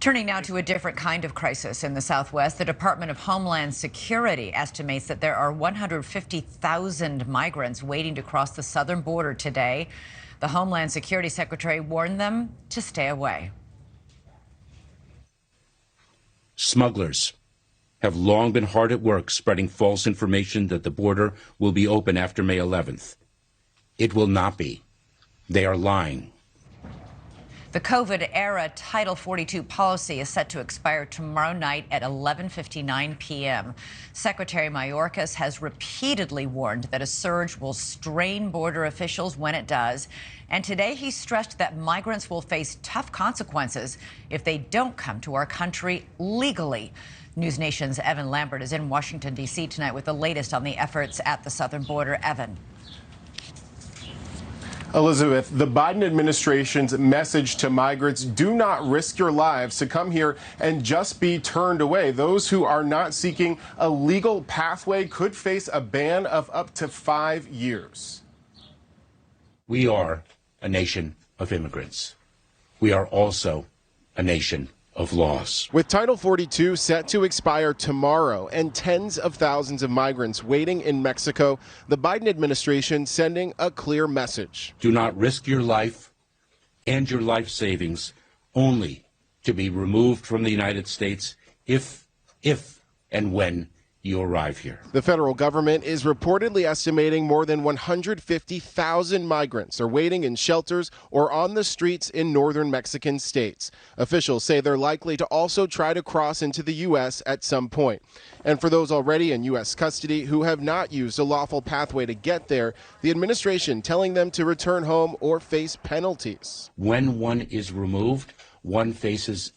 Turning now to a different kind of crisis in the Southwest, the Department of Homeland Security estimates that there are 150,000 migrants waiting to cross the southern border today. The Homeland Security Secretary warned them to stay away. Smugglers have long been hard at work spreading false information that the border will be open after May 11th. It will not be. They are lying. The COVID-era Title 42 policy is set to expire tomorrow night at 11:59 p.m. Secretary Mayorkas has repeatedly warned that a surge will strain border officials when it does. And today he stressed that migrants will face tough consequences if they don't come to our country legally. NewsNation's Evan Lambert is in Washington, D.C. tonight with the latest on the efforts at the southern border. Evan. Elizabeth, the Biden administration's message to migrants: do not risk your lives to come here and just be turned away. Those who are not seeking a legal pathway could face a ban of up to 5 years. We are a nation of immigrants. We are also a nation of laws. With Title 42 set to expire tomorrow and tens of thousands of migrants waiting in Mexico, the Biden administration sending a clear message. Do not risk your life and your life savings only to be removed from the United States if and when you arrive here. The federal government is reportedly estimating more than 150,000 migrants are waiting in shelters or on the streets in northern Mexican states. Officials say they're likely to also try to cross into the U.S. at some point. And for those already in U.S. custody who have not used a lawful pathway to get there, the administration telling them to return home or face penalties. When one is removed, one faces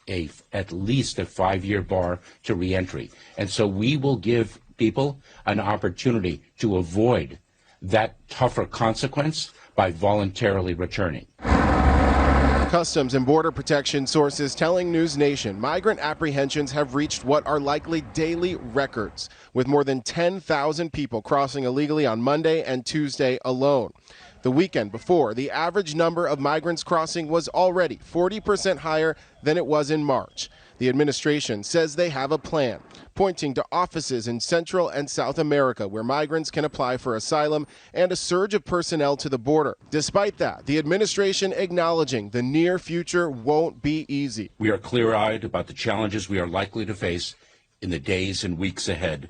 at least a 5-year bar to reentry. And so we will give people an opportunity to avoid that tougher consequence by voluntarily returning. Customs and Border Protection sources telling NewsNation migrant apprehensions have reached what are likely daily records, with more than 10,000 people crossing illegally on Monday and Tuesday alone. The weekend before, the average number of migrants crossing was already 40% higher than it was in March. The administration says they have a plan, pointing to offices in Central and South America where migrants can apply for asylum and a surge of personnel to the border. Despite that, the administration acknowledging the near future won't be easy. We are clear-eyed about the challenges we are likely to face in the days and weeks ahead.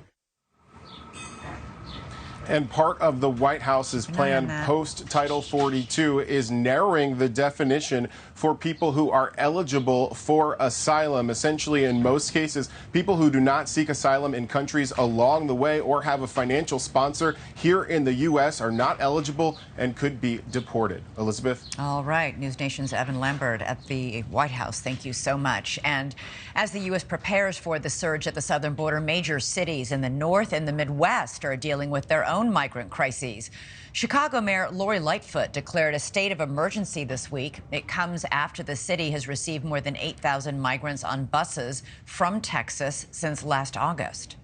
And part of the White House's plan post-Title 42 is narrowing the definition for people who are eligible for asylum. Essentially, in most cases, people who do not seek asylum in countries along the way or have a financial sponsor here in the U.S. are not eligible and could be deported. Elizabeth? All right. NewsNation's Evan Lambert at the White House. Thank you so much. And as the U.S. prepares for the surge at the southern border, major cities in the north and the Midwest are dealing with their own migrant crises. Chicago Mayor Lori Lightfoot declared a state of emergency this week. It comes after the city has received more than 8,000 migrants on buses from Texas since last August.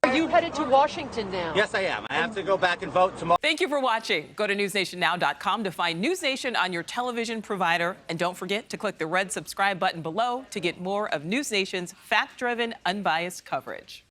Are you headed to Washington now? Yes, I am. I have to go back and vote tomorrow. Thank you for watching. Go to newsnationnow.com to find NewsNation on your television provider. And don't forget to click the red subscribe button below to get more of NewsNation's fact-driven, unbiased coverage.